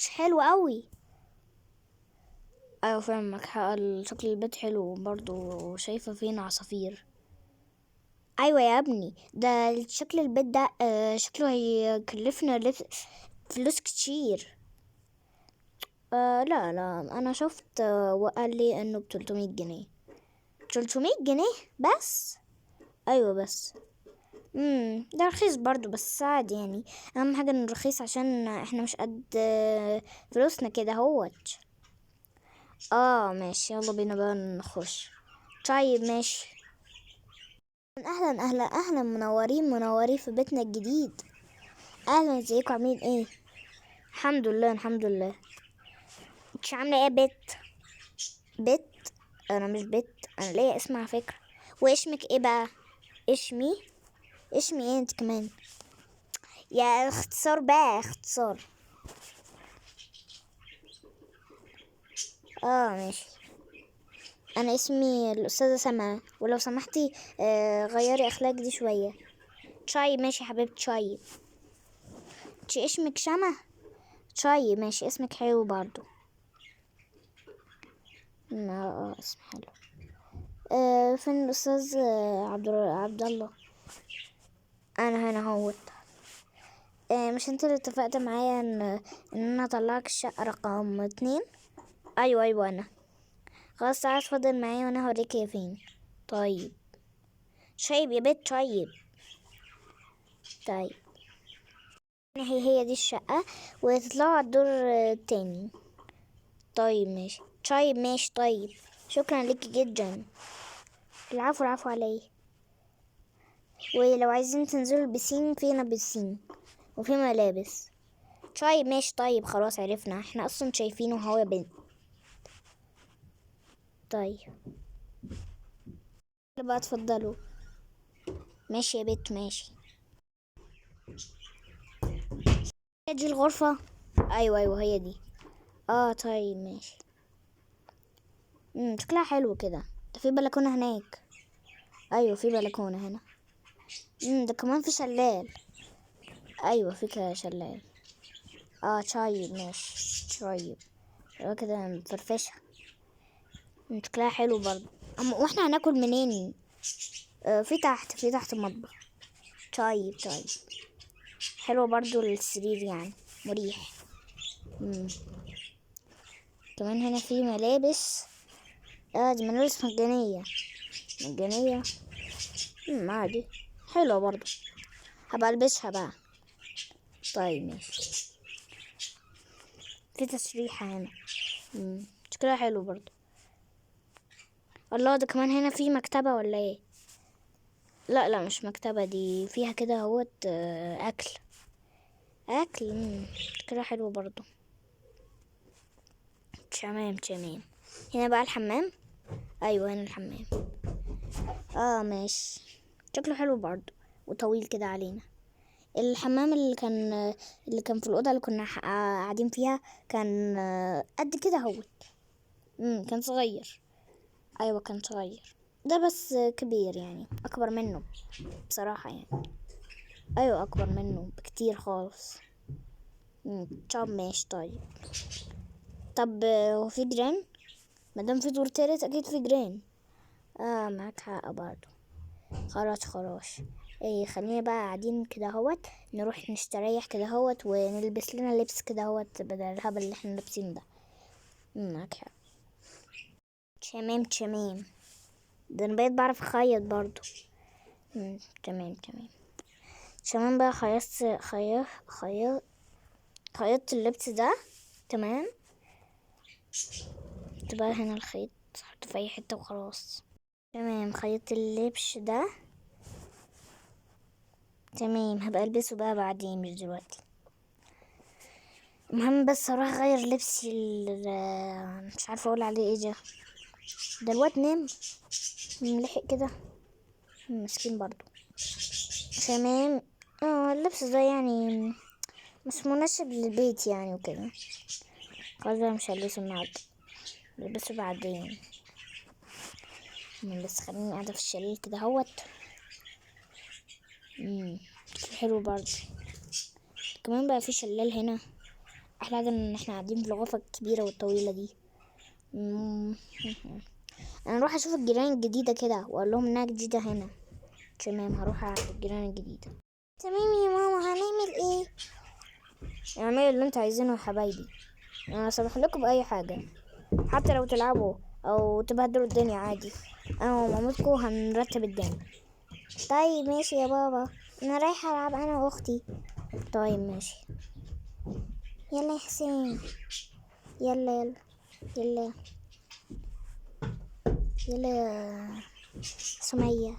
حلو قوي. ايوه فعلا معاك حق، شكل البيت حلو برضو، شايفه فين عصافير. ايوه يا ابني، ده شكل البيت ده شكله هيكلفنا فلوس كتير. لا لا، انا شفت وقال لي انه ب300 جنيه. 300 جنيه بس؟ ايوه بس. ده رخيص برضو، بس عادي يعني. اهم حاجه انه رخيص عشان احنا مش قد فلوسنا كده هوت. ماشي، يلا بينا بقى نخش. طيب ماشي. اهلا اهلا اهلا، منورين منورين في بيتنا الجديد. اهلا، ازيكم عاملين ايه؟ الحمد لله الحمد لله. انتش عامله ايه يا بت؟ انا مش بت، انا ليا اسم على فكره. واسمك ايه بقى؟ اسمي؟ اسمي ايه انت كمان؟ يا اختصار بقى، اختصار. ماشي. انا اسمي الاستاذه سما، ولو سمحتي غيري اخلاق دي شويه. طيب ماشي يا حبيبتي. طيب انت اسمك شمع؟ طيب ماشي، اسمك حلو برضو. اسم حلو. فين الاستاذ عبد الله؟ انا هنا اهوت. مش انت اللي اتفقت معايا ان انا اطلعك الشقه رقم 2؟ ايوه ايوه انا. خلاص تعالى اتفضل معايا وانا هوريك هي فين. طيب. طيب يا بيت. طيب. طيب هي دي الشقه، وتطلعوا على الدور التاني. طيب ماشي. طيب ماشي. طيب شكرا لك جدا. العفو العفو علي. ولو عايزين تنزلوا البسين، فينا بسين وفي ملابس. طيب ماشي. طيب خلاص عرفنا، احنا اصلا شايفينه هو يا بنت. طيب بقى اتفضلوا. ماشي يا بنت ماشي. هي دي الغرفة؟ ايوه ايوه هي دي. طيب ماشي. شكلها حلو كده. ده في بلكونة هناك. ايوه في بلكونة هنا. ده كمان في شلال. ايوه في كده شلال. طيب ماشي. طيب كده مفرفشة. شكلها حلو برضه. واحنا هناكل منين؟ في تحت المطبخ. طيب طيب. حلو برضو السرير يعني، مريح. مم. كمان هنا في ملابس. دي ملابس مجانية. مجانية. عادي. حلوة برضو، هبقى البسها بقى. طيب ماشي. في تسريحة هنا. شكلها حلو برضو. الله، ده كمان هنا في مكتبة ولا ايه؟ لا لا مش مكتبة، دي فيها كده اهوت اكل. اكل. شكلها حلو برضو. تمام تمام. هنا بقى الحمام. ايوه هنا الحمام. ماشي. شكله حلو برضو، وطويل كده علينا. الحمام اللي كان في الأوضة اللي كنا قاعدين فيها، كان قد كده اهوت. كان صغير. ايوه كان صغير. ده بس كبير يعني، اكبر منه بصراحة يعني. ايوه اكبر منه بكتير خالص. طب ماشي. طيب. طب هو في جيران؟ مادام في دور تالت اكيد في جيران. معاك حق برضه. خلاص خلاص. خلينا بقى قاعدين كده اهوت، نروح نستريح كده اهوت ونلبس لنا لبس كده اهوت بدل الهبل اللي احنا لابسينه ده. معاك حق. تمام تمام. ده انا بقيت بعرف اخيط برضو. تمام تمام. تمام بقى خيطت اللبس ده. تمام. تبقى هنا الخيط، حطه في اي حتة وخلاص. تمام خيطت اللبس ده. تمام هبقى البسه بقى بعدين مش دلوقتي. المهم بس اروح اغير لبسي مش عارفه اقول عليه ايه ده الواد نام ملحق كده. مسكين برضو. تمام. اللبس ده يعني مش مناسب للبيت يعني وكده. خلاص بقى مش هلبسه النهارده، هلبسه بعدين. بس خليني قاعدة في الشلال كده اهوت. حلو برضه. كمان بقى في شلال هنا. احلى حاجة ان احنا قاعدين في الغرفة الكبيرة والطويلة دي. مم. انا اروح اشوف الجيران الجديدة كده واقول لهم انها جديدة هنا. تمام، هروح على الجيران الجديدة. تمام يا ماما، هنعمل ايه؟ اعملوا اللي انتوا عايزينه يا حبايبي، انا سامح لكم باي حاجة، حتى لو تلعبوا او تبهدلوا الدنيا عادي، انا ومامتكم هنرتب الدنيا. طيب ماشي يا بابا، انا رايحة العب انا واختي. طيب ماشي. يلا يا حسين، يلا يلا يلا يلا يا سمية،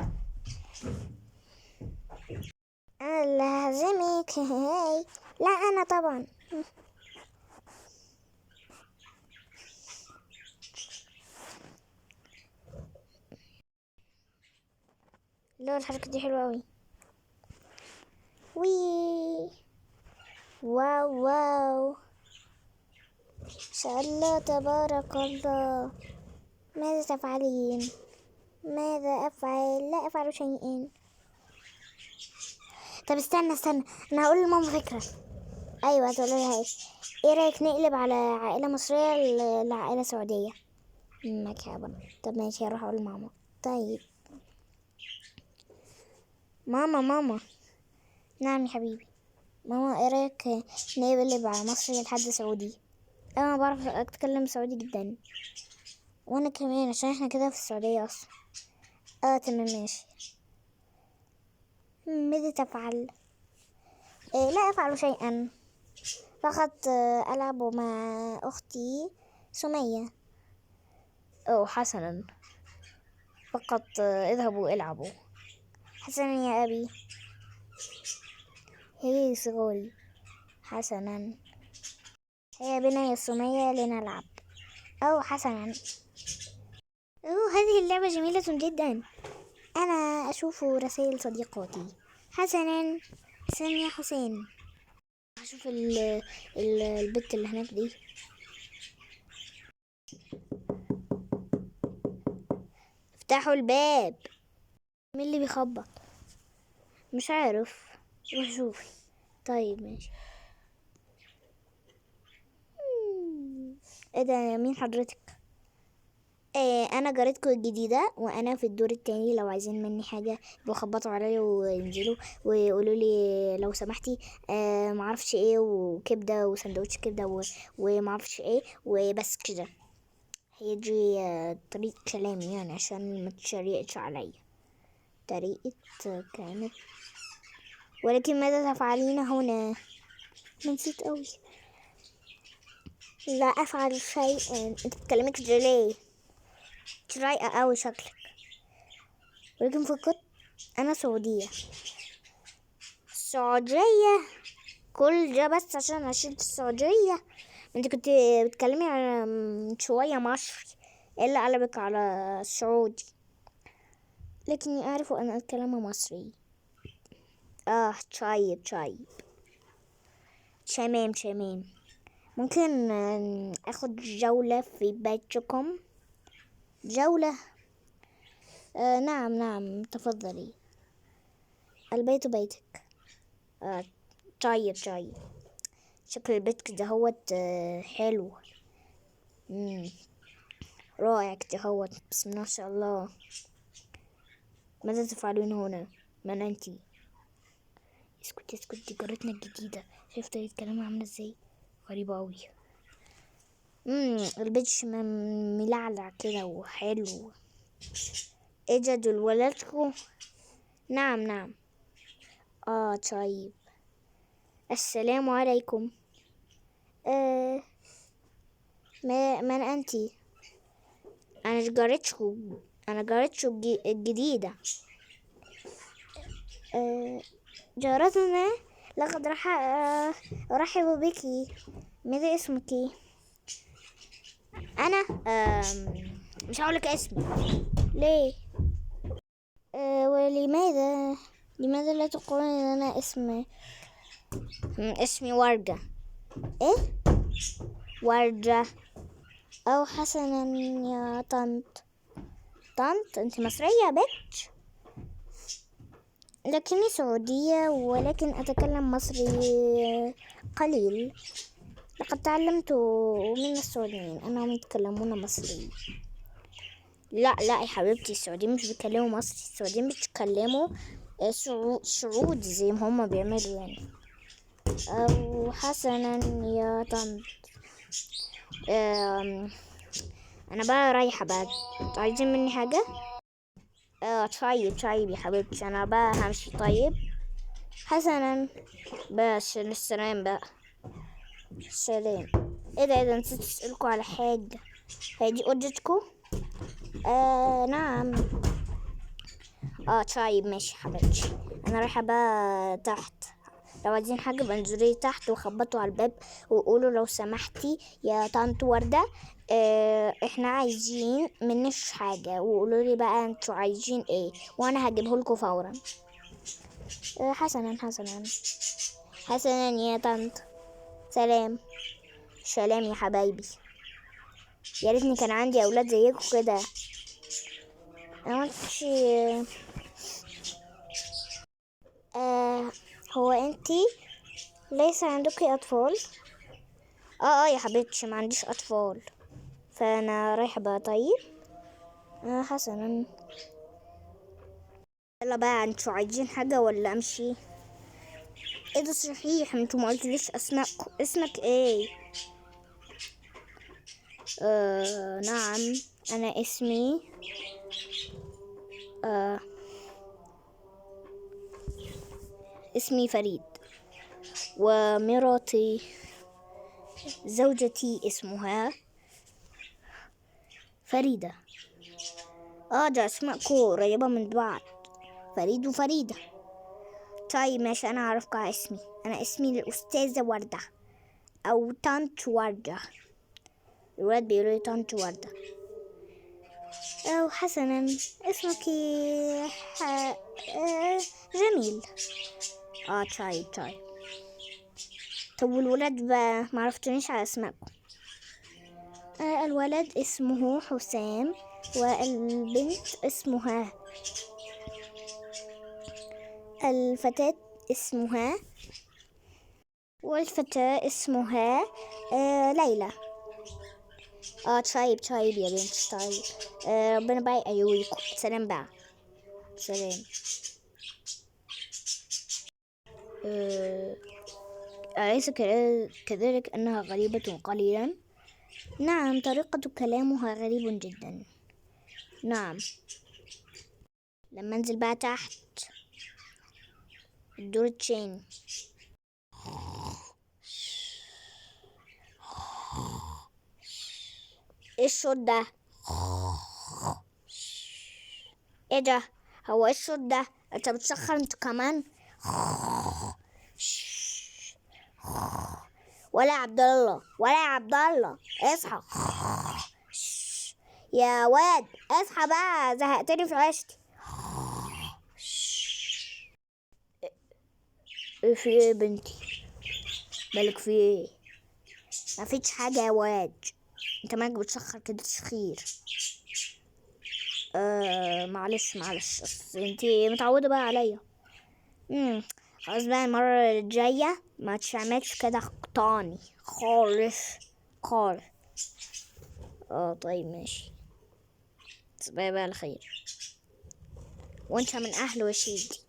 انا اللي هعزمك. هاي لا انا طبعا. لا الحركة دي حلوة اوي. وي، واو واو، ما شاء الله تبارك الله. ماذا تفعلين؟ ماذا أفعل؟ لا أفعل شيئا. طب استنى، أنا هقول لماما فكرة. أيوة هتقول لها إيه رأيك نقلب على عائلة مصرية لعائلة سعودية؟ مرحبا. طب ماشي، هروح أقول لماما. طيب ماما. نعم يا حبيبي. ماما إيه رأيك نقلب على مصري لحد سعودي؟ أنا بعرف أتكلم سعودي جدا، وأنا كمان عشان إحنا كده في السعودية أصلا. تمام ماشي. ماذا تفعل؟ لا أفعل شيئا، فقط ألعب مع أختي سمية. حسنا، فقط اذهبوا العبوا. حسنا يا أبي. هي صغاري. حسنا، هيا بنا يا سمية لنلعب. حسنا. هذه اللعبة جميلة جدا، أنا أشوف رسائل صديقاتي. حسنا، حسنا يا حسين. أشوف البت اللي هناك دي. افتحوا الباب. مين اللي بيخبط؟ مش عارف، روح شوفي. طيب ماشي. ايه ده، مين حضرتك؟ انا جارتكم الجديده، وانا في الدور التاني، لو عايزين مني حاجه بخبطوا عليا وينزلوا ويقولوا لي لو سمحتي معرفش ايه، وكبده وسندوتش كبده ومعرفش ايه وبس كده. هي دي طريقه كلامي يعني، عشان ما تشريقش عليا. طريقه كانت. ولكن ماذا تفعلين هنا؟ نسيت قوي. لا افعل شيئا. انت بتكلمي كده ليه؟ انت رايقه قوي شكلك. ولكن فقط انا سعوديه. السعوديه كل ده بس عشان اشيل السعوديه؟ انت كنت بتكلمي على شويه مصري، ايه اللي قلبك على السعودي؟ لكني اعرف ان اتكلم مصري. طيب تمام. ممكن اخد جولة في بيتكم؟ جولة؟ نعم تفضلي، البيت بيتك. طيب شكل البيت كده هوت حلو. رائع كده هوت، بسم الله ما شاء الله. ماذا تفعلون هنا؟ من انتي؟ اسكت، دي جارتنا الجديدة، شايف طريقة كلامها عاملة ازاي؟ غريبة اوي. البيت ملعلع كده وحلو. ايه ده، دول ولادكم؟ نعم. طيب، السلام عليكم. من أنتِ؟ أنا جارتكم الجديدة. جارتنا، لقد أرحب بك. ماذا اسمك؟ أنا مش هقولك اسمي. ليه؟ لماذا لا تقولون ان انا اسمي وردة؟ ايه وردة؟ حسنا يا طنط. انت مصرية يا بنت؟ لكني سعودية، ولكن اتكلم مصري قليل. لقد تعلمت من السعوديين أنهم يتكلمون مصري. لا يا حبيبتي، السعوديين مش بيتكلموا مصري، السعوديين بيتكلموا سعودي زي ما هما بيعملوا يعني. أو حسنا يا طنط. أنا بقى رايحة بقى، عايزين مني حاجة؟ طيب يا حبيبتي، أنا بقى همشي. طيب حسنا، بس السلام بقى. سلام. ايه ده نسيت اسألكوا على حاجة. هي دي اوضتكوا؟ نعم. طيب ماشي حبيبتي، انا رايحة بقى تحت. لو عايزين حاجة بنزلي تحت وخبطوا على الباب وقولوا لو سمحتي يا طنط وردة، احنا عايزين منش حاجة، وقولوا لي بقى انتوا عايزين ايه وانا هجيبه لكم فورا. حسنا يا طنط. سلام يا حبايبي. يا ريتني كان عندي اولاد زيكم كده. انا قلتش. هو انتي ليس عندك اطفال؟ يا حبيبتي ما عنديش اطفال، فانا رايحه بقى. طيب حسنا. يلا بقى، انتوا عايزين حاجه ولا امشي؟ ايه ده صحيح، انتوا ما قلتليش اسمائكم. اسمك ايه؟ نعم، انا اسمي اسمي فريد، ومراتي زوجتي اسمها فريدة. ده اسمائكم قريبة من بعض، فريد وفريدة. طيب ماشي، انا هعرفكم على اسمي. انا اسمي الأستاذة وردة او طنط وردة. الولاد بيقولوا لي طنط وردة. او حسنا، اسمك جميل. طيب. طب والولاد بقى ما عرفتونيش على اسمائكم. الولد اسمه حسام، والبنت اسمها، الفتاة اسمها، والفتاة اسمها ليلى. طيب يا بنت. طيب ربنا بقى يقويكم. سلام بقى. سلام. أليس كذلك أنها غريبة قليلا؟ نعم، طريقة كلامها غريب جدا. نعم. لما انزل بقى تحت الدور التاني. ايه الصوت ده؟ ايه ده؟ هو ايه الصوت ده؟ انت بتسخر انت كمان؟ ولا يا عبد الله اصحى. يا واد اصحى بقى، زهقتني في عيشتي. ايه في ايه بنتي؟ مالك في ايه؟ ما فيش حاجه يا واد، انت مالك بتسخر كده تسخير؟ معلش انتي متعودة بقى عليا. خلاص بقى، المرة الجاية ما تعملش كده تاني خالص. طيب ماشي، تصبحي بقى على خير، وانت من اهله يا سيدي.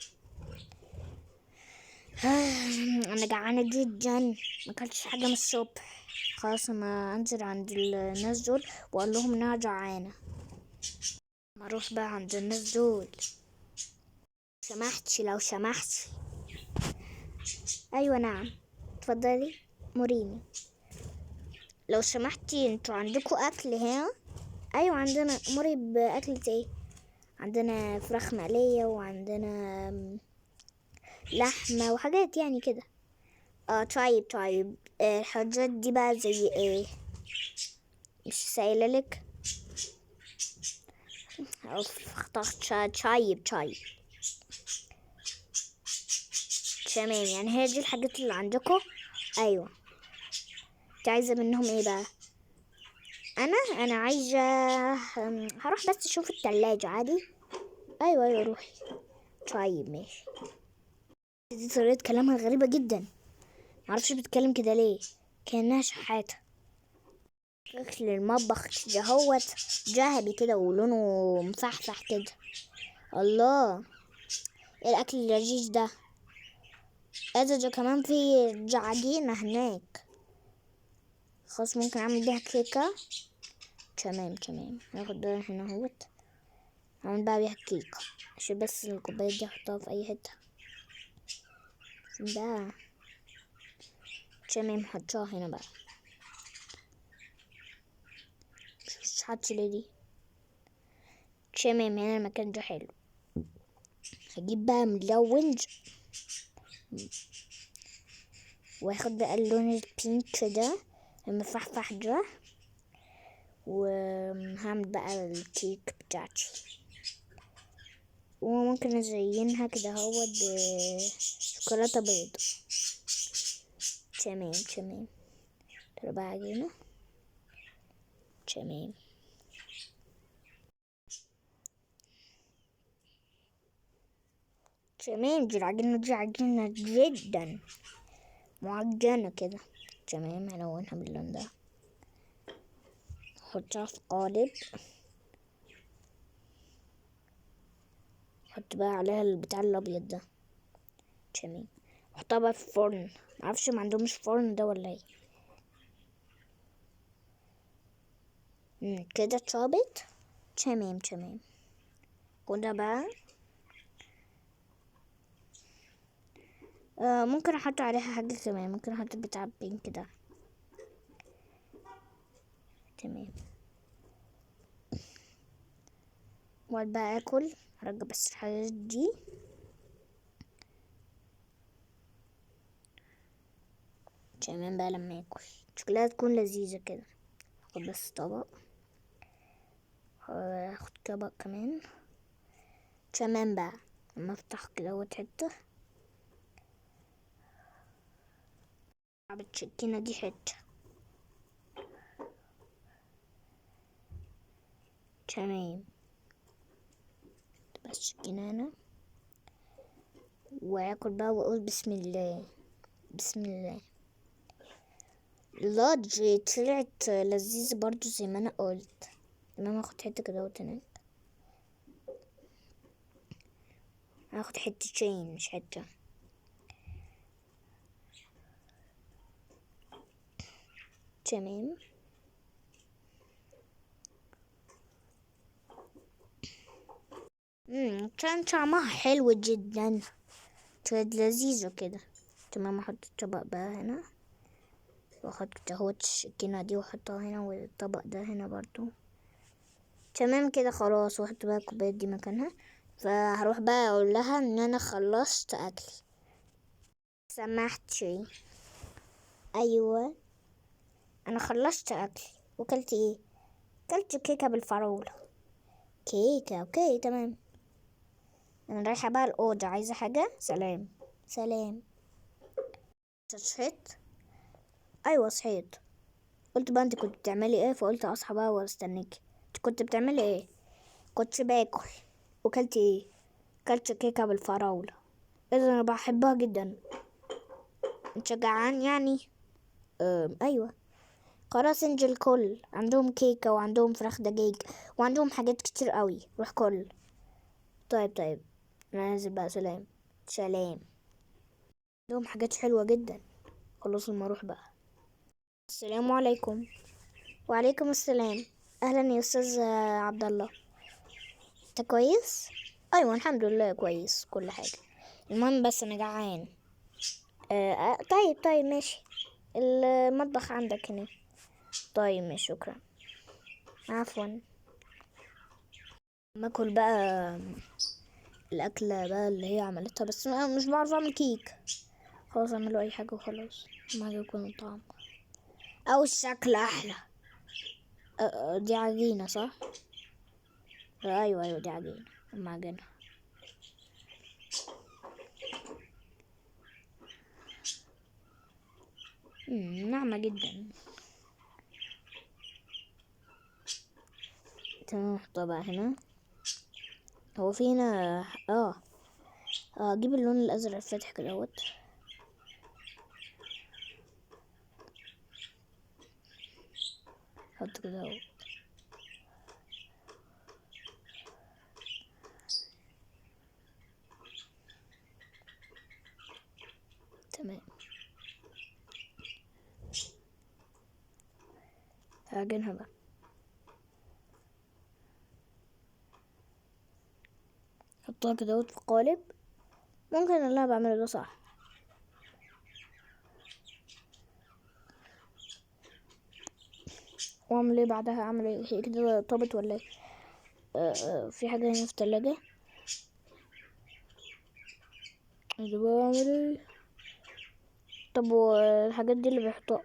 انا جعانة جدا، ما اكلتش حاجة من الصبح. خلاص انا انزل عند الناس دول واقول لهم انها جعانة. ما اروح بقى عند الناس دول. لو سمحتي. ايوه نعم، اتفضلي مريني. لو سمحتي، انتوا عندكوا اكل هنا؟ ايوه عندنا. مري باكلة ايه؟ عندنا فراخ مقلية، وعندنا لحمة وحاجات يعني كده. طيب. الحاجات دي بقى زي ايه؟ مش سايلة لك. اخترت طيب. تمام، يعني هي دي الحاجات اللي عندكم؟ ايوه. انت عايزة منهم ايه بقى؟ انا عايزة هروح بس اشوف التلاجة عادي. ايوه روحي. طيب ماشي. دي طريقة كلامها غريبة جدا، معرفش بتتكلم كده ليه. كأنها شحاتة. شكل المطبخ كده هوت ذهبي كده ولونه مفحفح كده. الله، ايه الأكل اللذيذ ده؟ ده كمان في عجينة هناك. خلاص ممكن أعمل بيها كيكة. تمام تمام، هاخد ده هنا اهوت، هعمل بقى بيها كيكة. عشان بس الكوباية دي احطها في أي حتة بقى. تمام، حطها هنا بقى. مش حاطش ليه دي؟ تمام، هنا المكان ده حلو. هجيب بقى ملون وهاخد بقى اللون البينك ده المفحفح ده، وهعمل بقى الكيك بتاعتي. وممكن ازينها كده هو بشوكولاتة بيض. تمام تمام، ترى بقى عجينة. تمام تمام، دي العجينة دي عجينة جدا معجنة كده. تمام، هلونها باللون ده، احطها في قالب، احط بقى عليها البتاع الابيض ده. تمام، احطها بقى في الفرن. معرفش ما عندهمش فرن ده ولا ايه. كده اتشابت. تمام تمام، وده بقى ممكن احط عليها حاجة كمان، ممكن احط بتاع بينك ده. تمام، واقعد بقى اكل. هرجع بس الحاجات دي. تمام بقى، لما اكل شكلها تكون لذيذة كده. اخد بس طبق، هاخد طبق كمان. تمام بقى، لما افتح كده حتة بالسكينة دي حتة. تمام، بس السكينة هنا، واكل بقى واقول بسم الله. بسم الله. اللارج طلعت لذيذة برضو زي ما انا قلت. تمام، اخد حتة كده هناك. هاخد حتتين مش حتة. تمام. كان طعمها حلو جدا، كانت لذيذة كده. تمام، احط الطبق بقى هنا، واخد كده السكينة دي واحطها هنا، والطبق ده هنا برضو. تمام كده خلاص، واحط بقى الكوبايات دي مكانها. فهروح بقى اقول لها ان انا خلصت اكلي. سمحتي؟ ايوه، انا خلصت اكلي. وكلت ايه؟ كلت كيكة بالفراولة. كيكة، اوكي تمام. انا رايحة بقى الأوضة، عايزة حاجة؟ سلام. سلام. صحيت؟ ايوه صحيت. قلت بقى انت كنت بتعملي ايه، فقلت اصحى بقى واستنيك. انت كنت بتعملي ايه؟ كنت باكل. وكلت ايه؟ كلت كيكة بالفراولة. اذا انا بحبها جدا. انت جعان يعني؟ ايوه. خلاص انجل كل، عندهم كيكة وعندهم فراخ دجاج وعندهم حاجات كتير قوي، روح كل. طيب طيب، انا نازل بقى. سلام. سلام. عندهم حاجات حلوة جدا. خلاص لما اروح بقى. السلام عليكم. وعليكم السلام. اهلا يا استاذ عبد الله. انت كويس؟ ايوه الحمد لله كويس كل حاجة. المهم بس انا جعان. طيب طيب ماشي. المطبخ عندك هنا. طيب ماشي، شكرا. عفوا. باكل بقى الأكلة بقى اللي هي عملتها، بس أنا مش بعرف أعمل كيك. خلاص أعمله أي حاجة وخلاص، ما يكون الطعم أو الشكل أحلى. دي عجينة صح؟ أيوة أيوة، دي عجينة. معجنة. ناعمة جدا. تمام، نحطها بقى هنا. هو في هنا اجيب اللون الازرق الفاتح كدهوت. حط كده اهو. تمام. هعجنها بقى. حطها كده اهو في قالب. ممكن اللي انا بعمله ده صح. واعمل ايه بعدها؟ اعمل ايه؟ هي كده طابت ولا ايه؟ في حاجه هنا في التلاجة. اللي بعمل ايه؟ طب والحاجات دي اللي بيحطوها؟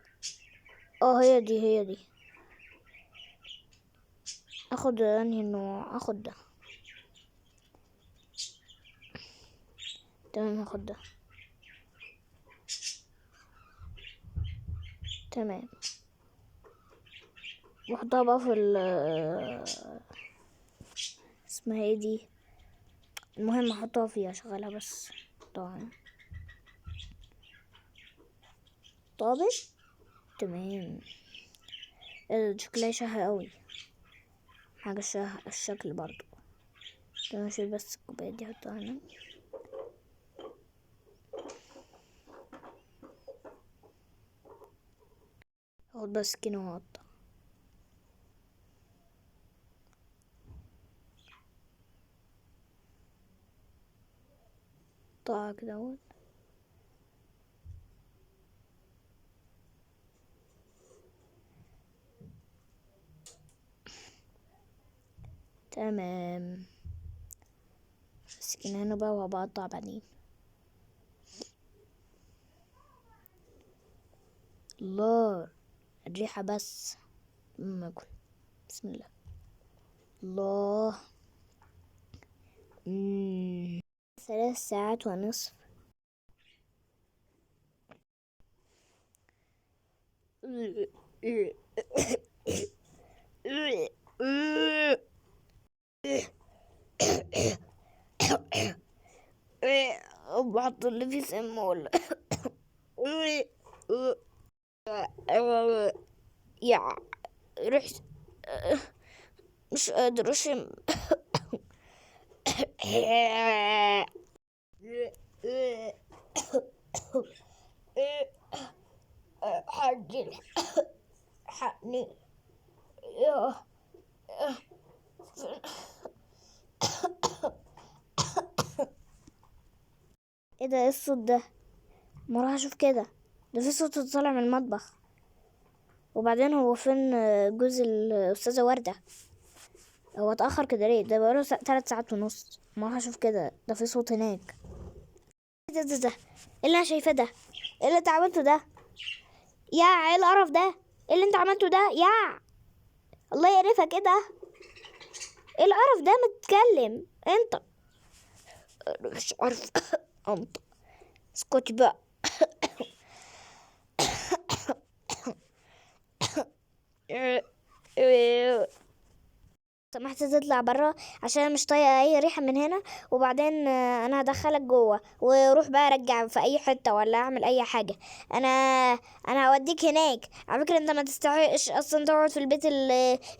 هي دي. اخد انهي نوع؟ اخد ده. تمام، هاخد ده. تمام. واحطها بقى في اسمها ايه دي؟ المهم احطها فيها، اشغلها بس. طبعا طابت. تمام. شكلها شهي قوي. حاجة الشكل برضو. تمام. اشيل بس الكوباية دي احطها هنا. اخد بس سكينة واقطع. قطعها كده اهو. تمام. السكينة هنا بقى وهبقطع بعدين. الله، الريحة بس. اكل. بسم الله. الله. 3 ساعات ونصف. بحط اللي فيه سم ولا؟ يا رحت. مش قادر اشم. حد حقني. ايه ده؟ ايه الصوت ده؟ ما اروح اشوف كده. ده في صوت طالع من المطبخ. وبعدين هو فين جوز الاستاذه ورده؟ هو اتاخر كده ليه؟ ده بقاله 3 ساعات ونص. ما اروح اشوف كده. ده في صوت هناك. ده ايه اللي انا شايفاه ده؟ ايه اللي انت عملته ده؟ يا ايه القرف ده؟ ايه اللي انت عملته ده يا؟ الله يقرفك. ايه ده؟ ايه القرف ده؟ متكلم انت؟ مش عارف. انت اسكت بقى. سمحت تطلع برا عشان أنا مش طايقه اي ريحه من هنا. وبعدين انا هدخلك جوه وروح بقى ارجع في اي حته ولا اعمل اي حاجه. انا انا هوديك هناك. على فكره انت ما تستحقش اصلا تقعد في البيت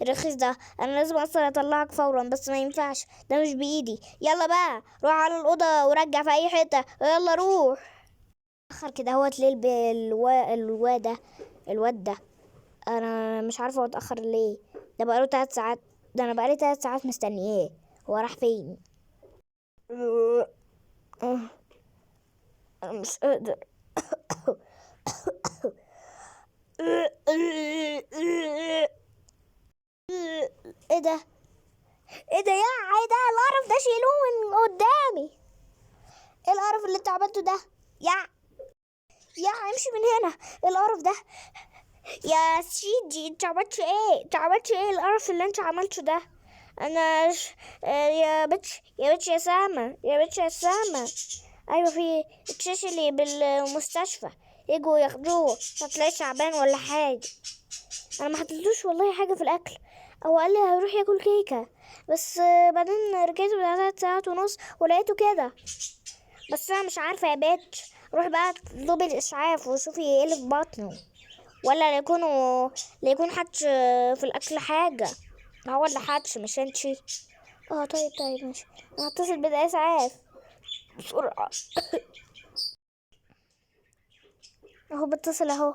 الرخيص ده. انا لازم اصلا اطلعك فورا بس ما ينفعش. ده مش بايدي. يلا بقى روح على الاوضه ورجع في اي حته. يلا روح. اخر كده هو تلاقي الواد ده. انا مش عارفه هو اتاخر ليه. ده بقاله 3 ساعات. ده انا بقالي 3 ساعات مستنياه. هو راح فين؟ انا مش قادر. ايه ده؟ ايه ده يا ايه ده؟ القرف ده شيلوه من قدامي. ايه القرف اللي انت عملته ده يا امشي من هنا. ايه القرف ده يا سيدي؟ انت عملت ايه؟ ايه القرف اللي انت عملته ده؟ انا يا بتش يا سامة. يا سامة. ايوه، في اتششلي بالمستشفى. يجوا ياخدوه. هتلاقي تعبان ولا حاجة. انا ما حطيتلوش والله حاجة في الاكل. هو قال لي هيروح ياكل كيكة. بس بعدين رجعت بعد 3 ساعات ونص ولقيته كده. بس انا مش عارفة يا بيت. روح بقى اطلبي الاسعاف وشوفي ايه اللي في بطنه. ولا لا يكون حدش في الاكل حاجه. هو اللي حدش مش انتي. اه طيب طيب ماشي. انا هتصل بالاسعاف بسرعه. اهو بتصل اهو.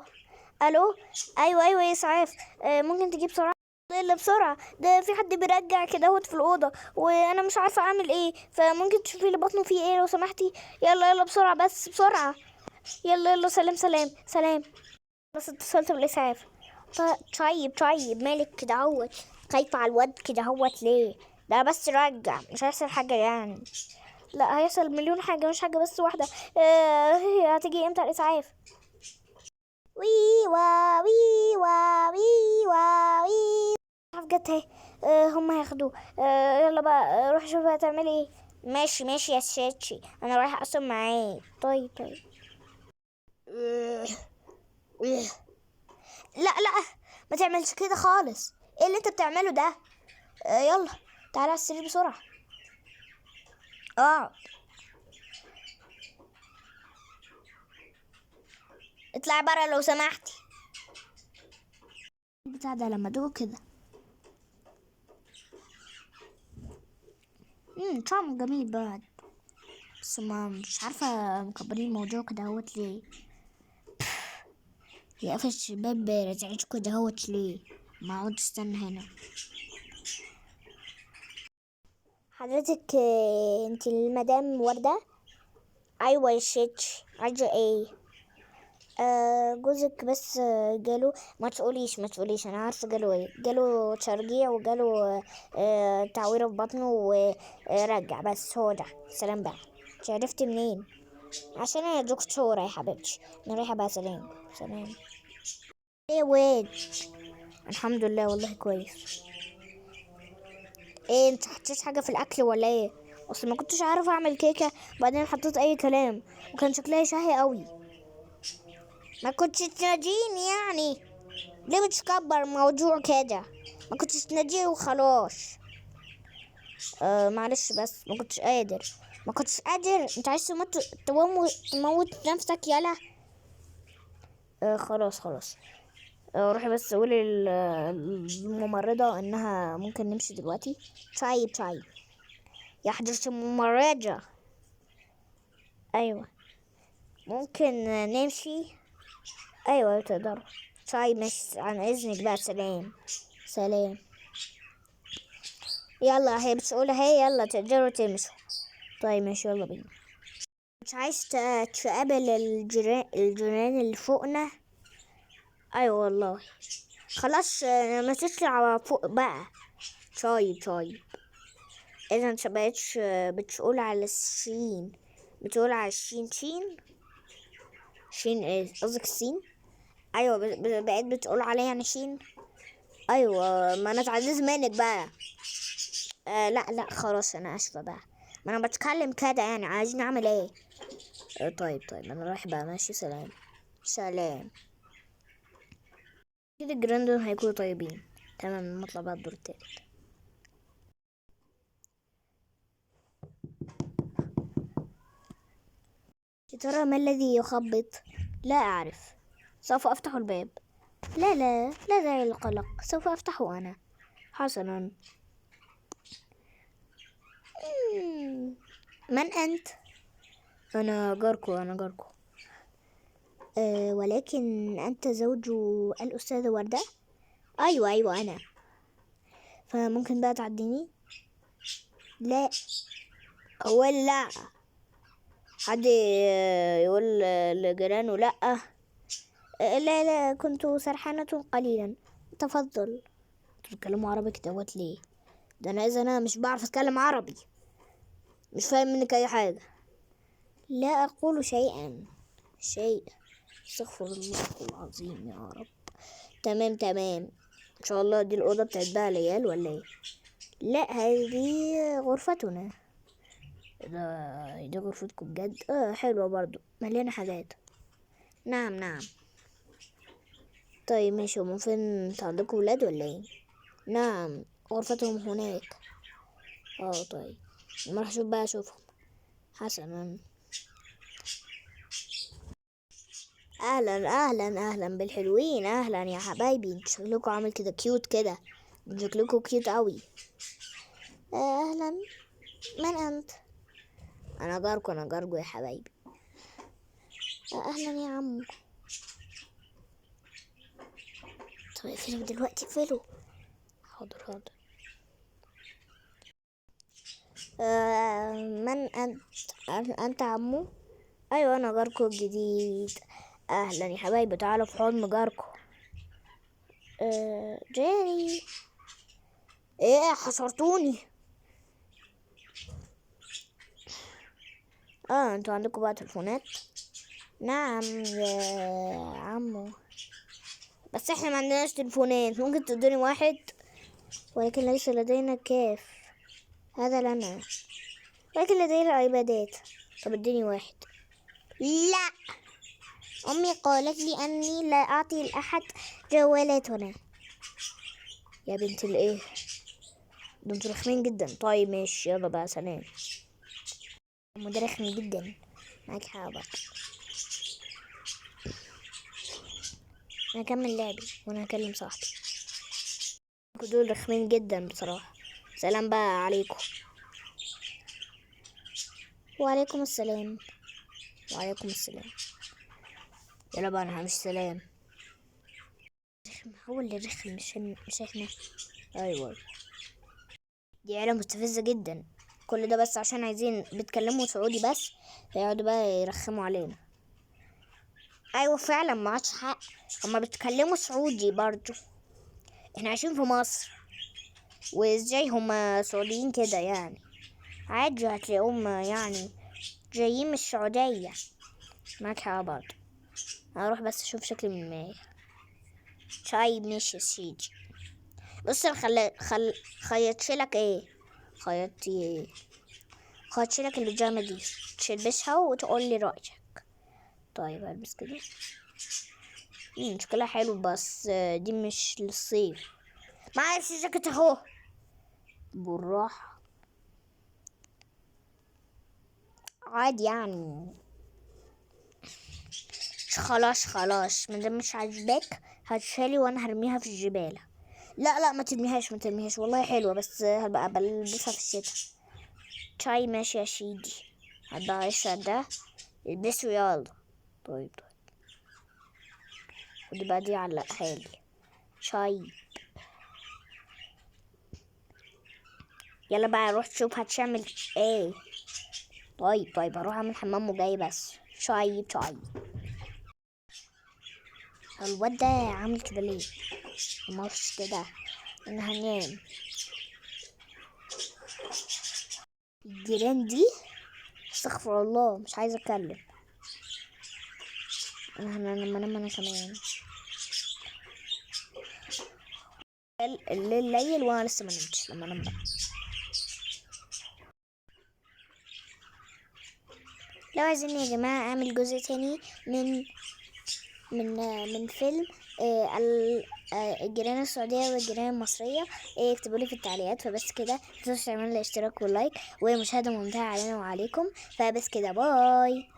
الو. ايوه ايوه يا اسعاف. ممكن تجيب بسرعه. الا بسرعه، ده في حد بيرجع كده اهوت في الاوضه وانا مش عارفه اعمل ايه، فممكن تشوفي لي بطنه فيه ايه لو سمحتي. يلا يلا بسرعه بس بسرعه. يلا يلا سلام سلام سلام. بس اتصلت بالاسعاف. طيب طيب مالك كده اهوت؟ خايفه على الواد كده اهوت ليه؟ ده بس رجع مش هيحصل حاجه يعني. لا هيحصل مليون حاجه مش حاجه بس واحده. هتيجي امتى الاسعاف؟ وي وا وي وا وي وا وي. عارف جت اهي. هم هياخدوه. يلا بقى روحي شوفي هتعملي ايه. ماشي ماشي يا شاتشي انا رايحه اقسم معاه. طيب طيب. آه، آه. لا لا ما تعملش كده خالص. ايه اللي انت بتعمله ده؟ يلا تعالى على السرير بسرعه. اه اطلعي بره لو سمحتي. البتاع ده لما ادوقه كده طعمه جميل بعد. بس ما مش عارفه مكبرين الموضوع كده اهوت ليه. يا قفش الشباب رزعتكوا كده اهوت ليه؟ ما اقعد استنى هنا. حضرتك انت المدام وردة؟ ايوه يا شيتش عايزة ايه؟ جوزك بس جاله. ما تقوليش انا عارفه جاله ايه. جاله تشرجيع وجاله تعويره في بطنه ورجع بس هو ده. سلام بقى. انت عرفتي منين؟ عشان انا دكتورة يا حبيبتي. انا رايحة بقى سلام سلام. ايه واد؟ الحمد لله والله كويس. ايه انت حطيت حاجة في الاكل ولا ايه؟ اصل ما كنتش عارفة اعمل كيكة بعدين حطيت اي كلام وكان شكلها شهي قوي. ما كنتش تناديني يعني. ليه بتكبر الموضوع كده؟ ما كنتش تناديه وخلاص. معلش بس ما كنتش قادر. انت عايز تموت نفسك يلا. خلاص خلاص. روحي بس قولي للممرضة انها ممكن نمشي دلوقتي. طيب طيب يا حضرة الممرضة. ايوه ممكن نمشي. ايوه تقدر. طيب ماشي عن اذنك بقى سلام سلام. يلا هي بتقول اهي يلا تقدروا تمشوا. طيب ماشي يلا بينا. مش عايز تقابل الجيران اللي فوقنا. ايوه والله. خلاص ما تطلع فوق بقى. طيب طيب. اذا انت بقيتش بتقول على السين. بتقول على الشين شين. شين ايه قصدك السين؟ ايوه بقيت بتقول عليها يعني شين. ايوه ما انا اتعزز منك بقى. لا لا خلاص انا اسفه بقى. ما انا بتكلم كده يعني عايزين نعمل ايه؟ طيب طيب انا رايح بقى ماشي سلام سلام. كده الجراندون هيكونوا طيبين. تمام نطلع بقى الدور التالت. يا ترى ما الذي يخبط؟ لا اعرف. سوف افتح الباب. لا لا لا داعي للقلق سوف افتحه انا. حسنا. من انت؟ انا جاركو. ولكن انت زوج الاستاذة وردة. ايوه ايوه انا. فممكن بقى تعديني. لا هو لا. حد يقول لجيرانه لا. لا لا كنت سرحانة قليلا. تفضل. تتكلموا عربي كدهوت ليه؟ ده انا اذا انا مش بعرف اتكلم عربي. مش فاهم منك اي حاجة. لا اقول شيئا. شيء. استغفر الله العظيم يا رب. تمام تمام. ان شاء الله دي الاوضه بتاعت بقى ليال ولا ايه؟ لا هذه غرفتنا. دي غرفتكم بجد حلوه برضو مليانه حاجات. نعم نعم. طيب ماشي هما فين؟ انتوا عندكم ولاد ولا ايه؟ نعم غرفتهم هناك. طيب ما راح اشوف بقى اشوفهم. حسنا. اهلا اهلا اهلا بالحلوين، اهلا يا حبايبي، انتوا شكلكوا عامل كده كيوت كده، انتوا شكلكوا كيوت قوي. اهلا، من انت؟ انا جاركو يا حبايبي. اهلا يا عم. طب اقفلوا دلوقتي، اقفلوا. حاضر حاضر. من انت؟ انت عمو؟ ايوه انا جاركو الجديد. اهلا يا حبايبي، تعالوا في حضن جاركو. جيري. ايه حصرتوني؟ انتوا عندكم بقى تليفونات؟ نعم يا عمو، بس احنا ما عندناش تليفونات، ممكن تدوني واحد؟ ولكن ليس لدينا كاف، هذا لنا، ولكن لدينا ايبادات. طب اديني واحد. لا، امي قالت لي اني لا اعطي لاحد جوالاتنا. يا بنت الايه، ده انتوا رخمين جدا. طيب ماشي، يلا بقى سلام. ده رخم جدا، معاك حاجة بقى. انا هكمل لعبي وانا هكلم صاحبي. دول رخمين جدا بصراحة. سلام بقى عليكم. وعليكم السلام. وعليكم السلام. يلا بقى انا همش سلام. رخم، هو اللي رخم، مش احنا. ايوه، دي عيلة مستفزة جدا. كل ده بس عشان عايزين بيتكلموا سعودي بس، فيقعدوا بقى يرخموا علينا. ايوه فعلا، ما عادش حق، هما بيتكلموا سعودي برضو، احنا عايشين في مصر، وازاي هما سعوديين كده يعني؟ عادي هتلاقيهم يعني جايين من السعودية. معاك حق برضو. هروح بس اشوف شكلي من الماية. طيب ماشي يا سيدي. بص خيطشلك ايه؟ خيطتي ايه؟ خيطشلك البيجامة دي، تلبسها وتقول لي رأيك. طيب البس كده. شكلها حلو، بس دي مش للصيف. معايا جاكيت اهو. بالراحة، عادي يعني. خلاص خلاص، مادام مش عاجباك هتشالي وانا هرميها في الزبالة. لا لا، ما ترميهاش ما ترميهاش، والله حلوة، بس هبقى بلبسها في الشتا. طيب ماشي يا سيدي، هبقى اشرب ده، البسه يلا. طيب طيب، ودي بقى دي علقها لي. طيب يلا بقى روح تشوف هتعمل ايه. طيب طيب، هروح اعمل حمام وجاي بس. طيب طيب. الواد ده عامل كده ليه؟ مارش كده، انا هنام. الجيران دي، استغفر الله، مش عايزه اتكلم. انا لما انام انا كمان. الليل ليل وانا لسه ما نمتش، لما انام بقى. لو عايزين يا جماعه اعمل جزء تاني من فيلم الجيران السعودية والجيران المصرية، اكتبوا لي في التعليقات. فبس كده، متنسوش تعملوا الاشتراك واللايك، ومشاهدة ممتعة علينا وعليكم. فبس كده، باي.